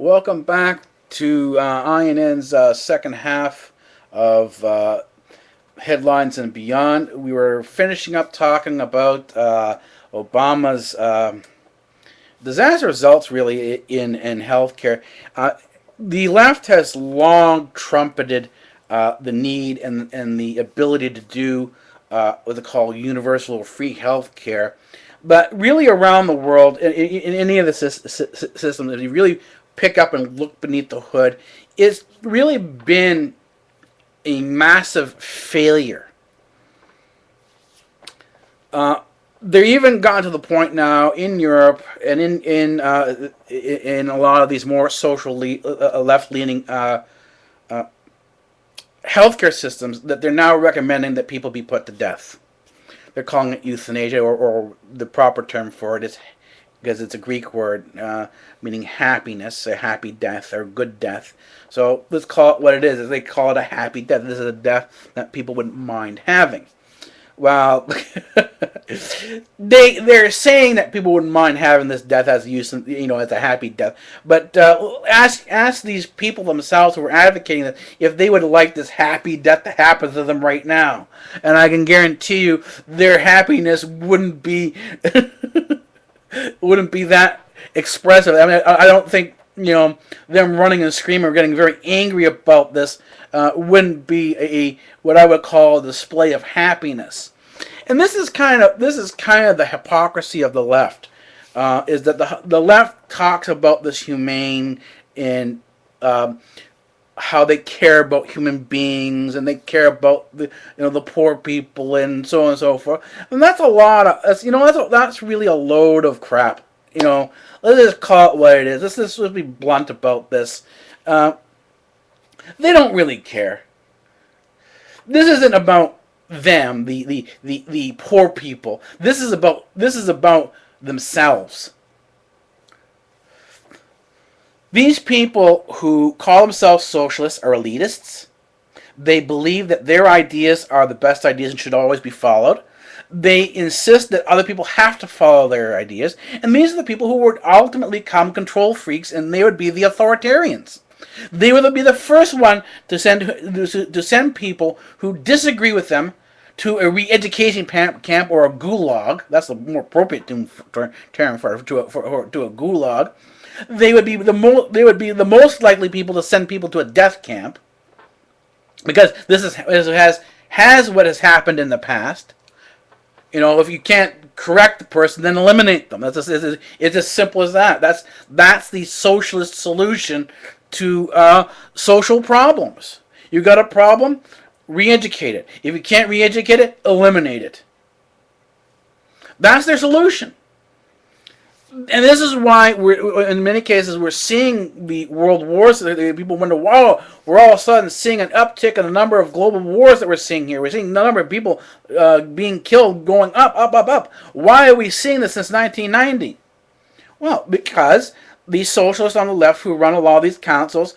Welcome back to iNN's second half of Headlines and Beyond. We were finishing up talking about Obama's disaster results, really, in healthcare. The left has long trumpeted the need and the ability to do what they call universal or free healthcare. But really, around the world, in any of the systems, if you really pick up and look beneath the hood, it's really been a massive failure. They're even gotten to the point now in Europe and in a lot of these more socially left-leaning healthcare systems that they're now recommending that people be put to death. They're calling it euthanasia, or the proper term for it is, because it's a Greek word meaning happiness, a happy death or good death. So let's call it what it is. They call it a happy death. This is a death that people wouldn't mind having. Well, they're saying that people wouldn't mind having this death as as a happy death. But ask these people themselves who are advocating that if they would like this happy death to happen to them right now, and I can guarantee you their happiness wouldn't be wouldn't be that expressive. I mean, I don't think them running and screaming or getting very angry about this wouldn't be a what I would call a display of happiness. And this is kind of the hypocrisy of the left, is that the left talks about this humane and how they care about human beings and they care about the poor people and so on and so forth. And that's a lot of that's really a load of crap. Let's just call it what it is. Let's be blunt about this. They don't really care. This isn't about them, the poor people. This is about themselves. These people who call themselves socialists are elitists. They believe that their ideas are the best ideas and should always be followed. They insist that other people have to follow their ideas. And these are the people who would ultimately become control freaks, and they would be the authoritarians. They would be the first one to send people who disagree with them to a re-education camp or a gulag. That's the more appropriate term to a gulag. They would be the most likely people to send people to a death camp, because this has what has happened in the past. If you can't correct the person, then eliminate them. It's as simple as that. That's the socialist solution to social problems. You got a problem? Re-educate it. If you can't re-educate it, eliminate it. That's their solution. And this is why in many cases we're seeing the world wars. People wonder, wow, we're all of a sudden seeing an uptick in the number of global wars that we're seeing here. We're seeing the number of people being killed going up, up, up, up. Why are we seeing this since 1990? Well, because the socialists on the left who run a lot of these councils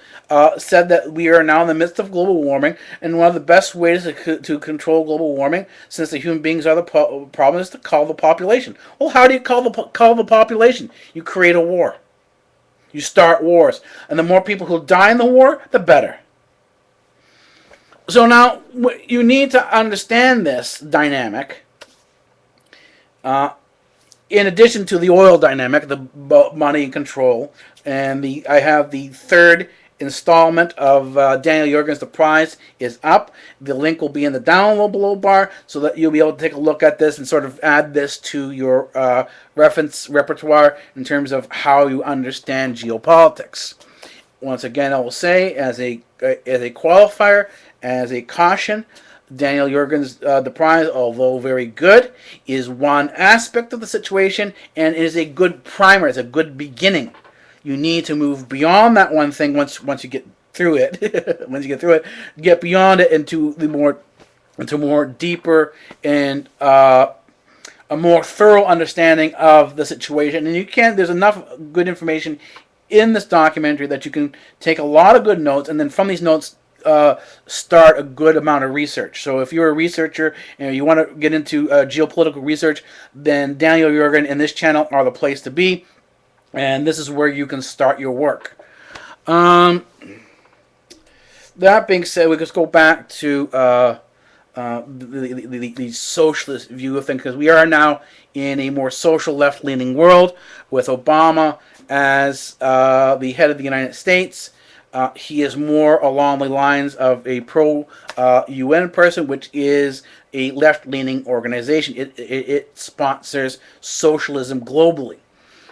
said that we are now in the midst of global warming, and one of the best ways to control global warming, since the human beings are the problem, is to cull the population. Well, how do you cull the population? You create a war. You start wars. And the more people who die in the war, the better. So now, you need to understand this dynamic. In addition to the oil dynamic, the money and control, and I have the third installment of Daniel Yergin's The Prize is up. The link will be in the download below bar, so that you'll be able to take a look at this and sort of add this to your reference repertoire in terms of how you understand geopolitics. Once again, I will say, as a qualifier, as a caution, Daniel Yergin's The Prize, although very good, is one aspect of the situation, and is a good primer. It's a good beginning. You need to move beyond that one thing once you get through it. Get beyond it into more deeper and a more thorough understanding of the situation. And there's enough good information in this documentary that you can take a lot of good notes, and then from these notes start a good amount of research. So if you're a researcher and you want to get into geopolitical research, then Daniel Yergin and this channel are the place to be, and this is where you can start your work. Um, that being said, we just go back to the socialist view of things, because we are now in a more social left-leaning world with Obama as the head of the United States. He is more along the lines of a pro-UN person, which is a left-leaning organization. It sponsors socialism globally.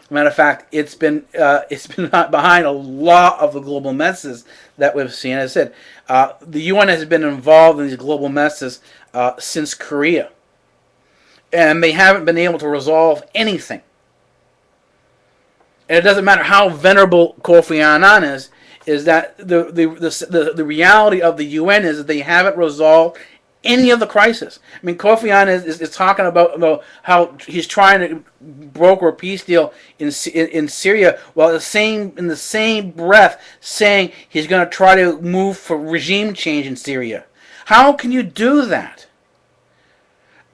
Matter of fact, it's been behind a lot of the global messes that we've seen. As I said, the UN has been involved in these global messes since Korea, and they haven't been able to resolve anything. And it doesn't matter how venerable Kofi Annan is that the reality of the UN is that they haven't resolved any of the crisis. I mean, Kofi Annan is talking about how he's trying to broker a peace deal in Syria, while in the same breath saying he's going to try to move for regime change in Syria. How can you do that?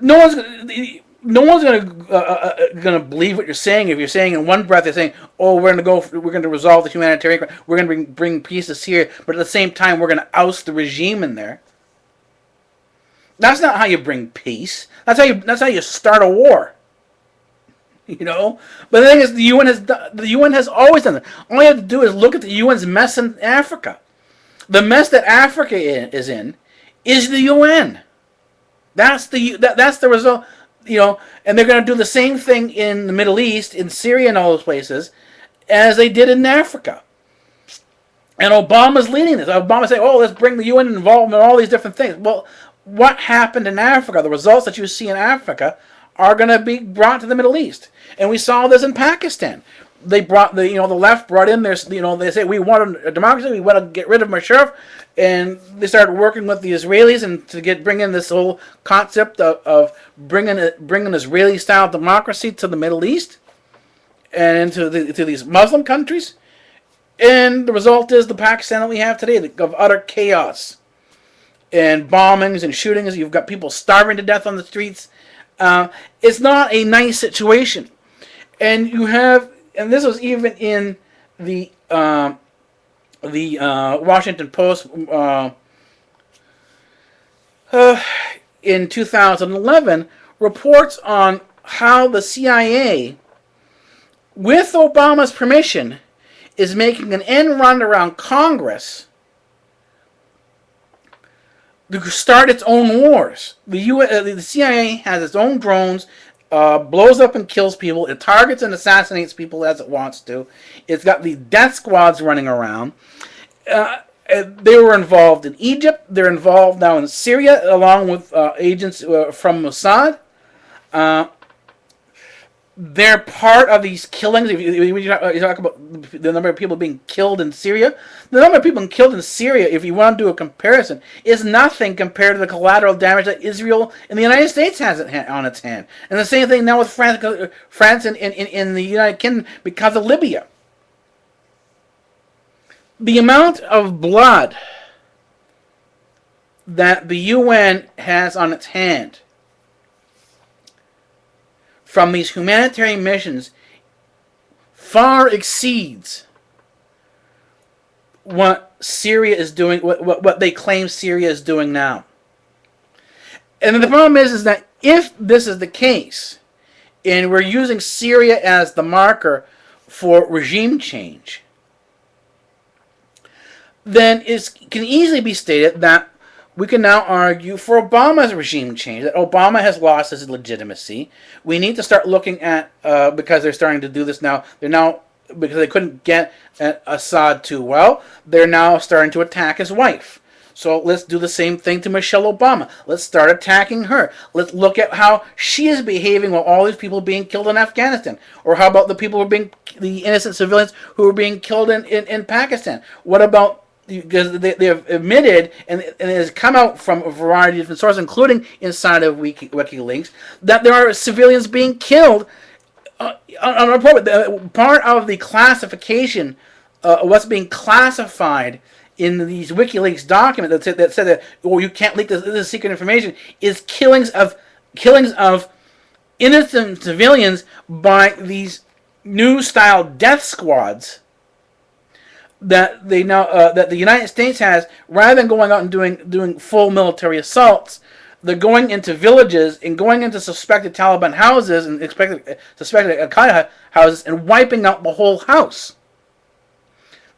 No one's gonna believe what you're saying if you're saying in one breath they're saying, "Oh, we're gonna resolve the humanitarian crisis, we're gonna bring peace to Syria," but at the same time we're gonna oust the regime in there. That's not how you bring peace. That's how you start a war. You know. But the thing is, the UN has always done it. All you have to do is look at the UN's mess in Africa. The mess that Africa is in is the UN. That's the result. You know, and they're going to do the same thing in the Middle East, in Syria, and all those places, as they did in Africa. And Obama's leading this. Obama's saying, "Oh, let's bring the UN involved in all these different things." Well, what happened in Africa? The results that you see in Africa are going to be brought to the Middle East, and we saw this in Pakistan. They brought the left brought in their they say we want a democracy, we want to get rid of Musharraf, and they started working with the Israelis and to bring in this whole concept of bringing Israeli style democracy to the Middle East and to these Muslim countries, and the result is the Pakistan that we have today of utter chaos and bombings and shootings. You've got people starving to death on the streets. It's not a nice situation, and you have. And this was even in the Washington Post in 2011 reports on how the CIA, with Obama's permission, is making an end run around Congress to start its own wars. The CIA has its own drones. Blows up and kills people. It targets and assassinates people as it wants to. It's got these death squads running around. They were involved in Egypt. They're involved now in Syria, along with agents from Mossad. They're part of these killings. If you talk about the number of people being killed in Syria, the number of people killed in Syria, if you want to do a comparison, is nothing compared to the collateral damage that Israel and the United States has on its hand. And the same thing now with France and in the United Kingdom because of Libya. The amount of blood that the UN has on its hand from these humanitarian missions far exceeds what Syria is doing, what they claim Syria is doing now. And the problem is that if this is the case, and we're using Syria as the marker for regime change, then it can easily be stated that we can now argue for Obama's regime change, that Obama has lost his legitimacy. We need to start looking at, because they're starting to do this now, because they couldn't get Assad too well, they're now starting to attack his wife. So let's do the same thing to Michelle Obama. Let's start attacking her. Let's look at how she is behaving while all these people are being killed in Afghanistan. Or how about the innocent civilians who are being killed in Pakistan? What about, because they have admitted, and it has come out from a variety of different sources, including inside of WikiLeaks, that there are civilians being killed unreported. Part of the classification, what's being classified in these WikiLeaks documents that said that you can't leak this is secret information, is killings of innocent civilians by these new style death squads that they now that the United States has, rather than going out and doing full military assaults, they're going into villages and going into suspected Taliban houses and suspected Al Qaeda houses and wiping out the whole house.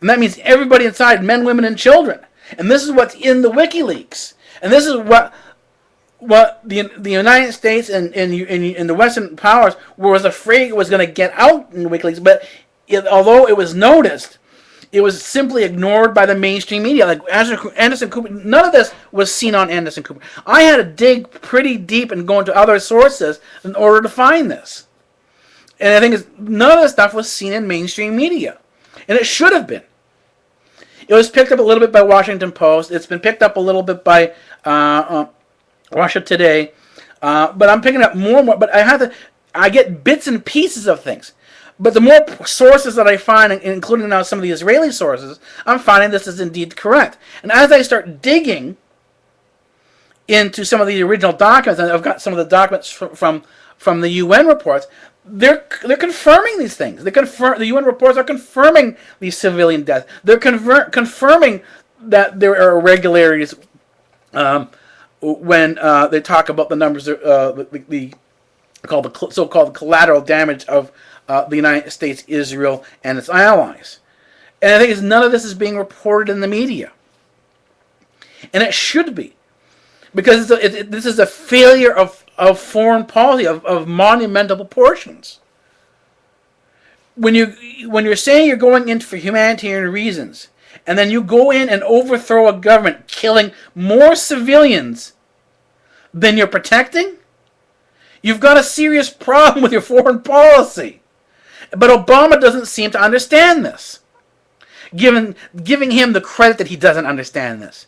And that means everybody inside, men, women, and children. And this is what's in the WikiLeaks. And this is what the United States and the Western powers was afraid was going to get out in the WikiLeaks. But although it was noticed, it was simply ignored by the mainstream media. Like Anderson Cooper, none of this was seen on Anderson Cooper. I had to dig pretty deep and go into other sources in order to find this. And I think none of this stuff was seen in mainstream media. And it should have been. It was picked up a little bit by Washington Post. It's been picked up a little bit by Russia Today. But I'm picking up more and more. But I get bits and pieces of things. But the more sources that I find, including now some of the Israeli sources, I'm finding this is indeed correct. And as I start digging into some of the original documents, and I've got some of the documents from the UN reports, they're confirming these things. The UN reports are confirming these civilian deaths. They're confirming that there are irregularities when they talk about the numbers, the so-called collateral damage of the United States, Israel, and its allies. And I think none of this is being reported in the media. And it should be. Because this is a failure of foreign policy of monumental proportions. When you're saying you're going in for humanitarian reasons, and then you go in and overthrow a government, killing more civilians than you're protecting, you've got a serious problem with your foreign policy. But Obama doesn't seem to understand this. Giving him the credit that he doesn't understand this.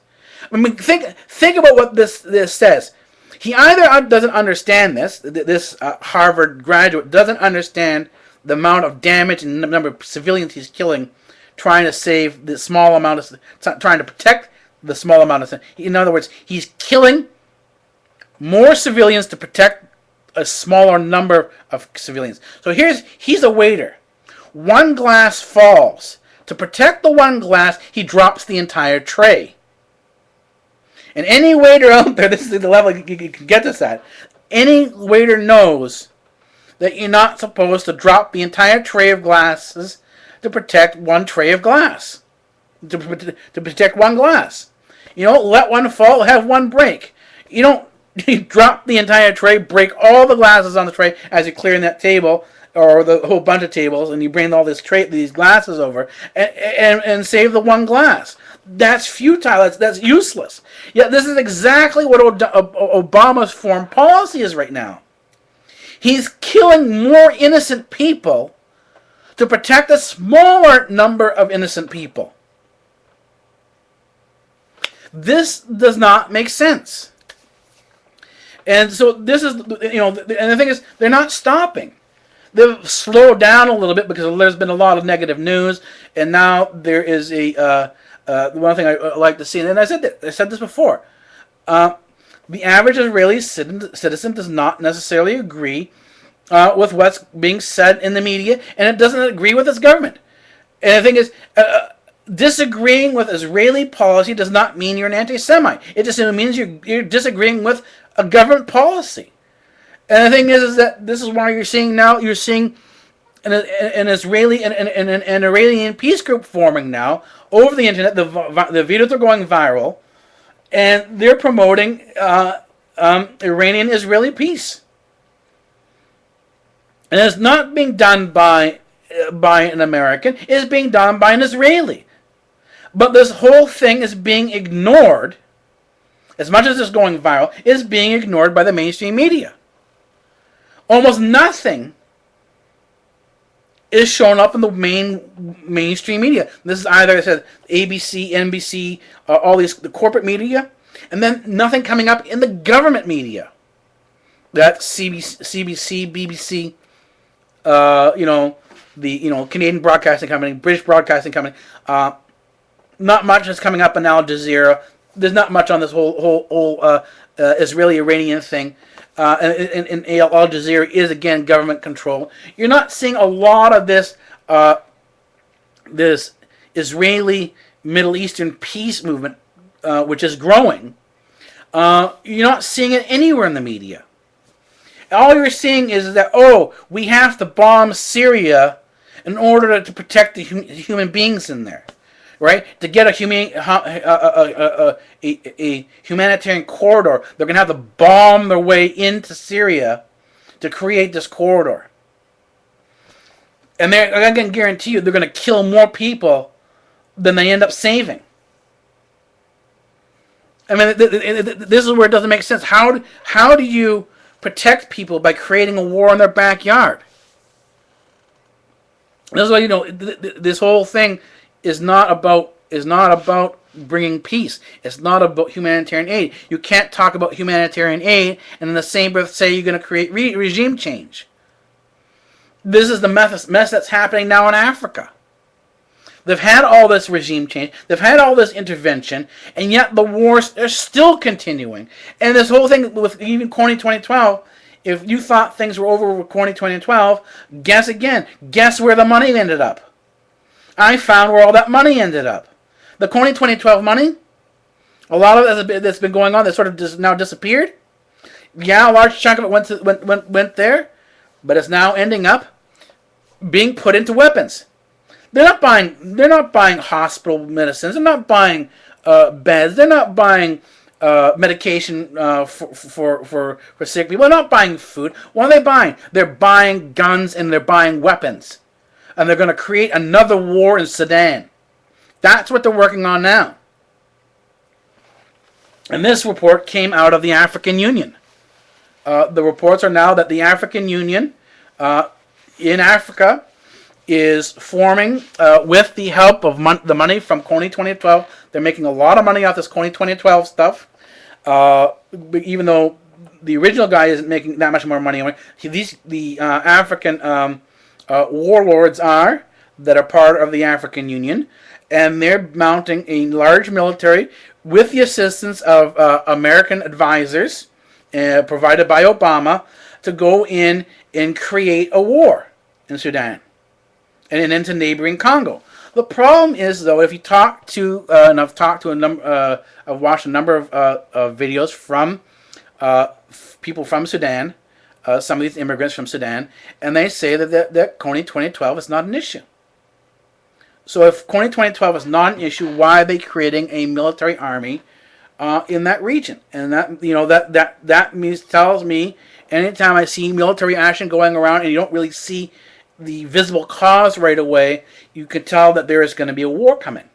I mean, think about what this says. He either doesn't understand this Harvard graduate doesn't understand the amount of damage and the number of civilians he's killing, trying to save the small amount of, trying to protect the small amount of. In other words, he's killing more civilians to protect a smaller number of civilians. So he's a waiter. One glass falls. To protect the one glass, he drops the entire tray. And any waiter out there, this is the level you can get this at, any waiter knows that you're not supposed to drop the entire tray of glasses to protect one tray of glass. To protect one glass. You don't let one fall, have one break. You drop the entire tray, break all the glasses on the tray as you're clearing that table, or the whole bunch of tables, and you bring all these glasses over, and save the one glass. That's futile. That's useless. Yet this is exactly what Obama's foreign policy is right now. He's killing more innocent people to protect a smaller number of innocent people. This does not make sense. And so this is, and the thing is, they're not stopping. They've slowed down a little bit because there's been a lot of negative news, and now there is one thing I like to see, and I said this before. The average Israeli citizen does not necessarily agree with what's being said in the media, and it doesn't agree with its government. And the thing is, disagreeing with Israeli policy does not mean you're an anti-Semite. It just means you're disagreeing with a government policy. And the thing is that this is why you're seeing an Israeli and an Iranian peace group forming now over the internet. The videos are going viral, and they're promoting Iranian-Israeli peace. And it's not being done by an American; it's being done by an Israeli. But this whole thing is being ignored. As much as it's going viral, is being ignored by the mainstream media. Almost nothing is shown up in the mainstream media. This is either, I said, ABC, NBC, all the corporate media, and then nothing coming up in the government media. That's CBC, BBC, the Canadian Broadcasting Company, British Broadcasting Company. Not much is coming up in Al Jazeera. There's not much on this whole Israeli-Iranian thing. And Al Jazeera is, again, government control. You're not seeing a lot of this Israeli Middle Eastern peace movement, which is growing, you're not seeing it anywhere in the media. All you're seeing is that, oh, we have to bomb Syria in order to protect the human beings in there, right? To get a humanitarian corridor, they're going to have to bomb their way into Syria to create this corridor. And I can guarantee you they're going to kill more people than they end up saving. I mean, this is where it doesn't make sense. How do you protect people by creating a war in their backyard? This is why, this whole thing is not about bringing peace. It's not about humanitarian aid. You can't talk about humanitarian aid and in the same breath say you're going to create regime change. This is the mess that's happening now in Africa. They've had all this regime change. They've had all this intervention, and yet the wars are still continuing. And this whole thing with even Corny 2012, if you thought things were over with Corny 2012, guess again. Guess where the money ended up. I found where all that money ended up. The Corny 2012 money, a lot of it that's been going on that sort of just now disappeared. Yeah, a large chunk of it went there, but it's now ending up being put into weapons. They're not buying hospital medicines. They're not buying beds. They're not buying medication for sick people. They're not buying food. What are they buying? They're buying guns and they're buying weapons. And they're going to create another war in Sudan. That's what they're working on now. And this report came out of the African Union. The reports are now that the African Union in Africa is forming, with the help of the money from Corny 2012. They're making a lot of money off this Corny 2012 stuff, even though the original guy isn't making that much more money. The African warlords that are part of the African Union, and they're mounting a large military with the assistance of American advisors provided by Obama to go in and create a war in Sudan and into neighboring Congo. The problem is, though, if you talk to, and I've watched a number of videos from people from Sudan, some of these immigrants from Sudan, and they say that Corny 2012 is not an issue. So if Corny 2012 is not an issue, why are they creating a military army in that region? And that tells me, anytime I see military action going around and you don't really see the visible cause right away, you could tell that there is going to be a war coming.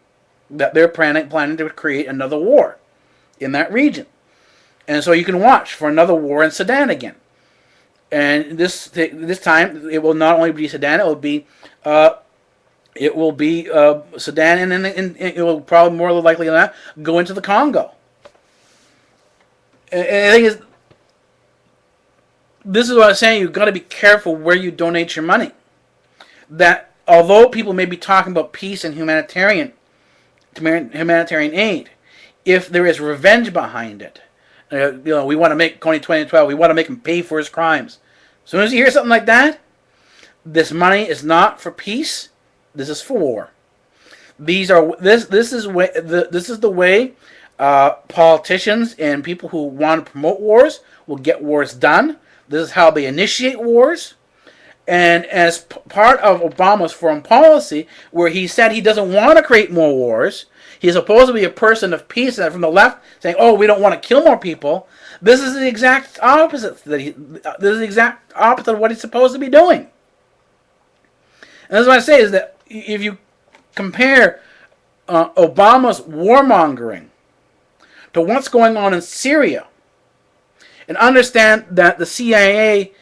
That they're planning to create another war in that region. And so you can watch for another war in Sudan again. And this time, it will not only be Sudan, it will be Sudan, and then it will probably more likely than that go into the Congo. And the thing is, this is what I'm saying, you've got to be careful where you donate your money. That although people may be talking about peace and humanitarian aid, if there is revenge behind it, we want to make Corny 2012, we want to make him pay for his crimes. As soon as you hear something like that, this money is not for peace. This is for war. This is the way politicians and people who want to promote wars will get wars done. This is how they initiate wars. And as part of Obama's foreign policy, where he said he doesn't want to create more wars, he's supposed to be a person of peace, and from the left saying, "Oh, we don't want to kill more people." This is the exact opposite. This is the exact opposite of what he's supposed to be doing. And that's what I say is that if you compare Obama's warmongering to what's going on in Syria, and understand that the CIA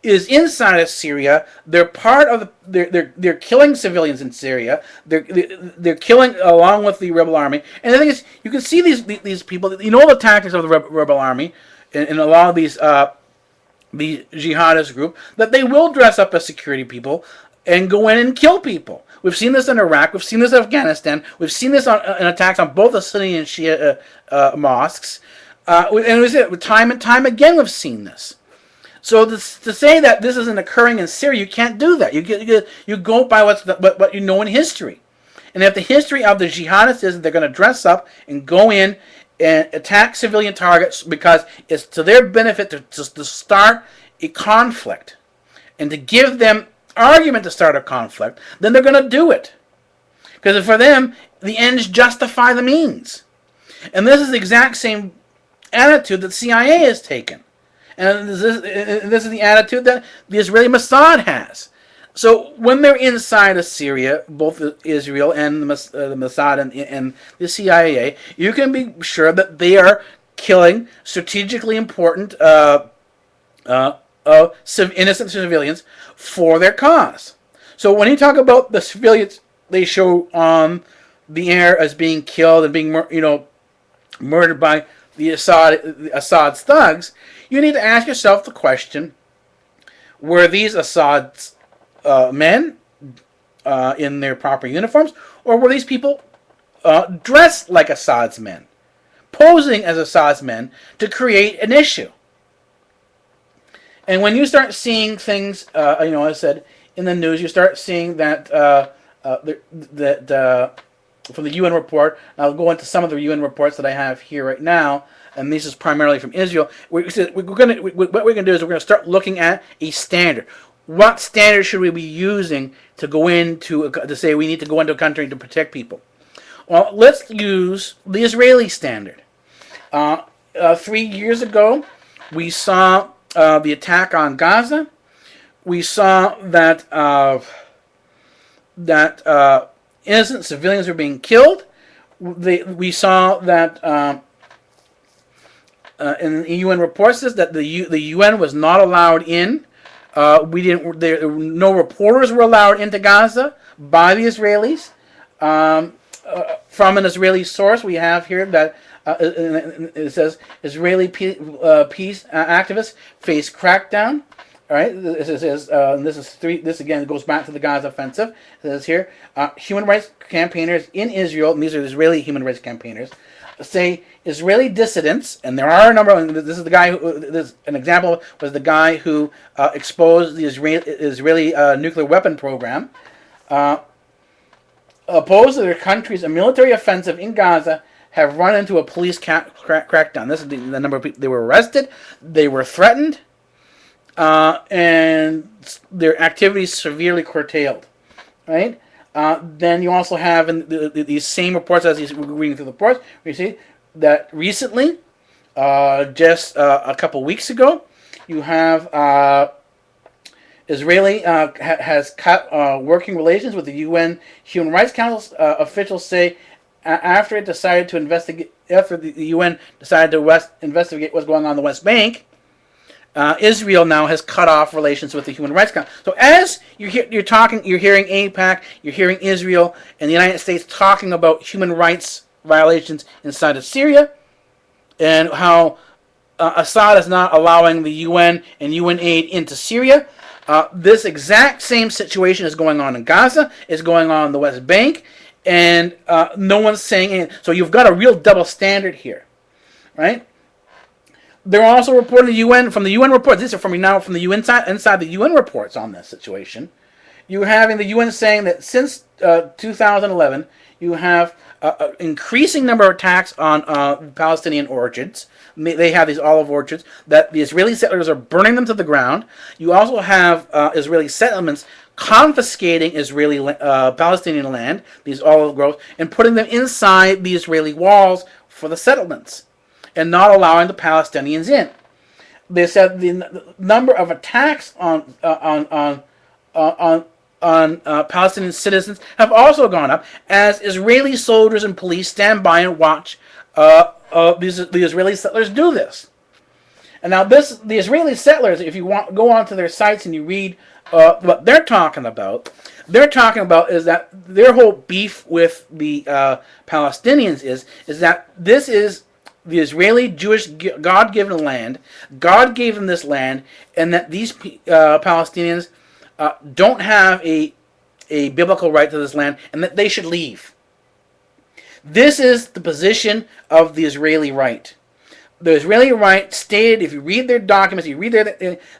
is inside of Syria, they're part of they're killing civilians in Syria. They're killing along with the rebel army. And the thing is, you can see these people. You know the tactics of the rebel army, and a lot of these the jihadist group, that they will dress up as security people and go in and kill people. We've seen this in Iraq. We've seen this in Afghanistan. We've seen this in attacks on both the Sunni and Shia mosques. And time and time again we've seen this. So to say that this isn't occurring in Syria, you can't do that. You go by what you know in history. And if the history of the jihadists is that they're going to dress up and go in and attack civilian targets because it's to their benefit to start a conflict and to give them argument to start a conflict, then they're going to do it. Because for them, the ends justify the means. And this is the exact same attitude that the CIA has taken. And this is the attitude that the Israeli Mossad has. So when they're inside of Syria, both Israel and the Mossad and the CIA, you can be sure that they are killing strategically important innocent civilians for their cause. So when you talk about the civilians they show on the air as being killed and being murdered by the Assad's thugs, you need to ask yourself the question: were these Assad's men in their proper uniforms, or were these people dressed like Assad's men, posing as Assad's men to create an issue? And when you start seeing things, as I said in the news, you start seeing that from the UN report. I'll go into some of the UN reports that I have here right now, and this is primarily from Israel. What we're going to do is we're going to start looking at a standard. What standard should we be using to go into to say we need to go into a country to protect people? Well, let's use the Israeli standard. 3 years ago, we saw the attack on Gaza. We saw that innocent civilians were being killed. We saw that in the UN reports that the UN was not allowed in. No reporters were allowed into Gaza by the Israelis. From an Israeli source, we have here that it says Israeli peace activists face crackdown. All right, this again goes back to the Gaza offensive. It says here, human rights campaigners in Israel, and these are Israeli human rights campaigners, say Israeli dissidents, and there are a number of. This is the guy who. An example was the guy who exposed the Israeli nuclear weapon program. Opposed to their country's military offensive in Gaza, have run into a police crackdown. This is the number of people. They were arrested. They were threatened. And their activities severely curtailed, right? Then you also have in these same reports, as we're reading through the reports, we see that recently, just a couple weeks ago, you have Israeli has cut working relations with the UN Human Rights Council. Officials say after the UN decided to investigate what's going on in the West Bank. Israel now has cut off relations with the Human Rights Council. So as you're hearing AIPAC, you're hearing Israel and the United States talking about human rights violations inside of Syria, and how Assad is not allowing the UN and UN aid into Syria. This exact same situation is going on in Gaza, is going on in the West Bank, and no one's saying anything. So you've got a real double standard here, right? They're also reporting from the UN reports. These are from the UN inside the UN reports on this situation. You're having the UN saying that since 2011, you have an increasing number of attacks on Palestinian orchards. They have these olive orchards that the Israeli settlers are burning them to the ground. You also have Israeli settlements confiscating Palestinian land, these olive groves, and putting them inside the Israeli walls for the settlements, and not allowing the Palestinians in. They said the number of attacks on Palestinian citizens have also gone up as Israeli soldiers and police stand by and watch the Israeli settlers do this. And now the Israeli settlers, if you go onto their sites and you read what they're talking about is that their whole beef with the Palestinians is that this is the Israeli Jewish God-given land. God gave them this land, and that these Palestinians don't have a biblical right to this land, and that they should leave. This is the position of the Israeli right. The Israeli right stated, if you read their documents,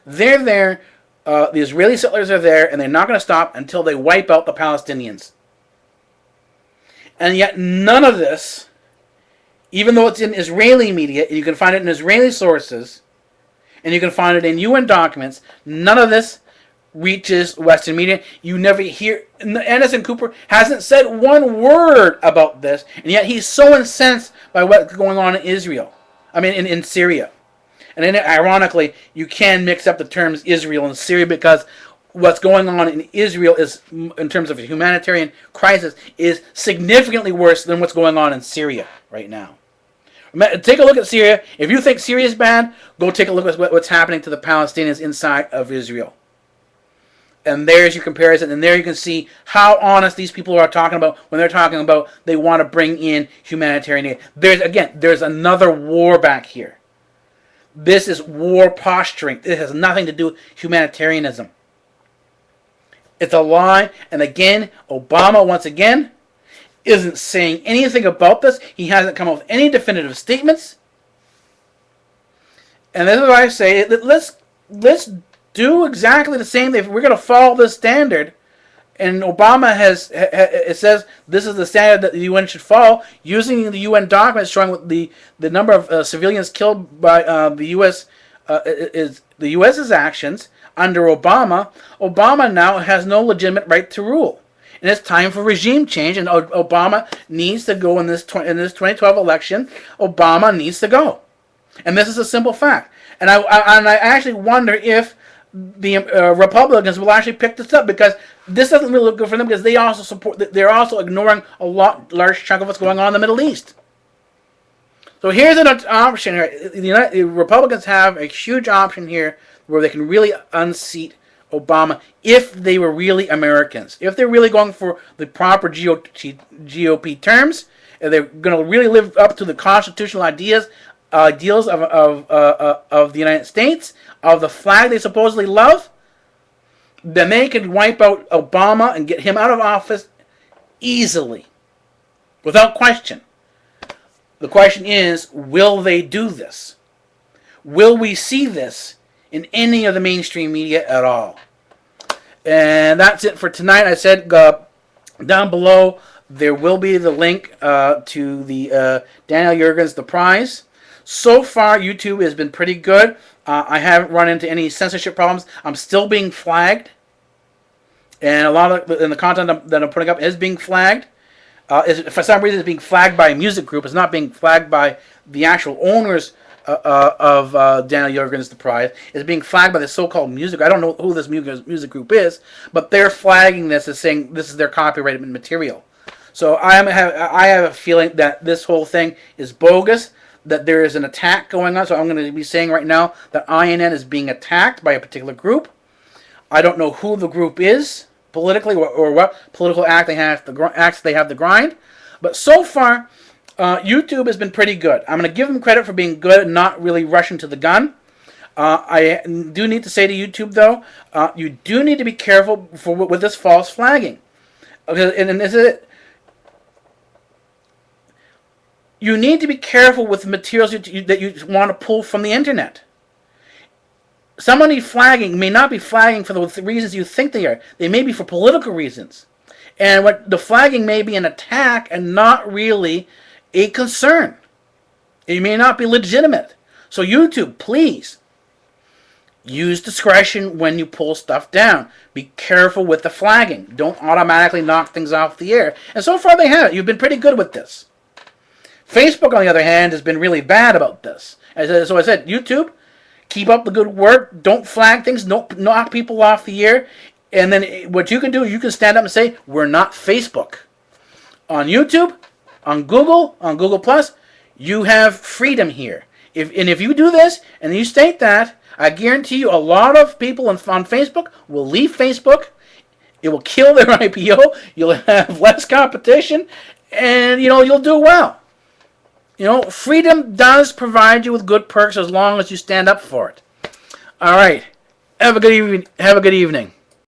they're there. The Israeli settlers are there, and they're not going to stop until they wipe out the Palestinians. And yet none of this, even though it's in Israeli media, and you can find it in Israeli sources, and you can find it in UN documents, none of this reaches Western media. You never hear. Anderson Cooper hasn't said one word about this, and yet he's so incensed by what's going on in Israel. I mean, in Syria. And then, ironically, you can mix up the terms Israel and Syria, because what's going on in Israel is, in terms of a humanitarian crisis, is significantly worse than what's going on in Syria right now. Take a look at Syria. If you think Syria is bad, go take a look at what's happening to the Palestinians inside of Israel. And there's your comparison, and there you can see how honest these people are talking about when they're talking about they want to bring in humanitarian aid. There's another war back here. This is war posturing. It has nothing to do with humanitarianism. It's a lie, and again, Obama, once again, isn't saying anything about this. He hasn't come up with any definitive statements. And this is what I say, let's do exactly the same thing. If we're going to follow this standard, and Obama it says this is the standard that the UN should follow, using the UN documents showing the number of civilians killed by the U.S. Is the U.S.'s actions under Obama. Obama now has no legitimate right to rule, and it's time for regime change. And Obama needs to go in this 2012 election. Obama needs to go, and this is a simple fact. And I actually wonder if the Republicans will actually pick this up, because this doesn't really look good for them, because they're also ignoring a large chunk of what's going on in the Middle East. So here's an option here. The Republicans have a huge option here where they can really unseat Obama if they were really Americans. If they're really going for the proper GOP terms, if they're going to really live up to the constitutional ideals of the United States, of the flag they supposedly love, then they can wipe out Obama and get him out of office easily, without question. The question is, will they do this? Will we see this in any of the mainstream media at all? And that's it for tonight. I said down below there will be the link to the Daniel Yergin's The Prize. So far, YouTube has been pretty good. I haven't run into any censorship problems. I'm still being flagged, and a lot of the content that I'm putting up is being flagged. For some reason, it's being flagged by a music group. It's not being flagged by the actual owners of Daniel Yergin's The Prize. It's being flagged by the so-called music. I don't know who this music group is, but they're flagging this as saying this is their copyrighted material. So I have a feeling that this whole thing is bogus, that there is an attack going on. So I'm going to be saying right now that iNN is being attacked by a particular group. I don't know who the group is politically, or what political acts they have to grind. But so far, YouTube has been pretty good. I'm going to give them credit for being good and not really rushing to the gun. I do need to say to YouTube, though, you do need to be careful with this false flagging. And this is it. You need to be careful with the materials that you want to pull from the internet. Somebody flagging may not be flagging for the reasons you think they are. They may be for political reasons. And what the flagging may be an attack and not really a concern. It may not be legitimate. So YouTube, please, use discretion when you pull stuff down. Be careful with the flagging. Don't automatically knock things off the air. And so far they have. You've been pretty good with this. Facebook, on the other hand, has been really bad about this. So I said, YouTube, keep up the good work. Don't flag things. Don't knock people off the air. And then what you can do, you can stand up and say, we're not Facebook. On YouTube, on Google Plus, you have freedom here. If you do this and you state that, I guarantee you a lot of people on Facebook will leave Facebook. It will kill their IPO. You'll have less competition, and you'll do well. Freedom does provide you with good perks as long as you stand up for it. All right. Have a good evening.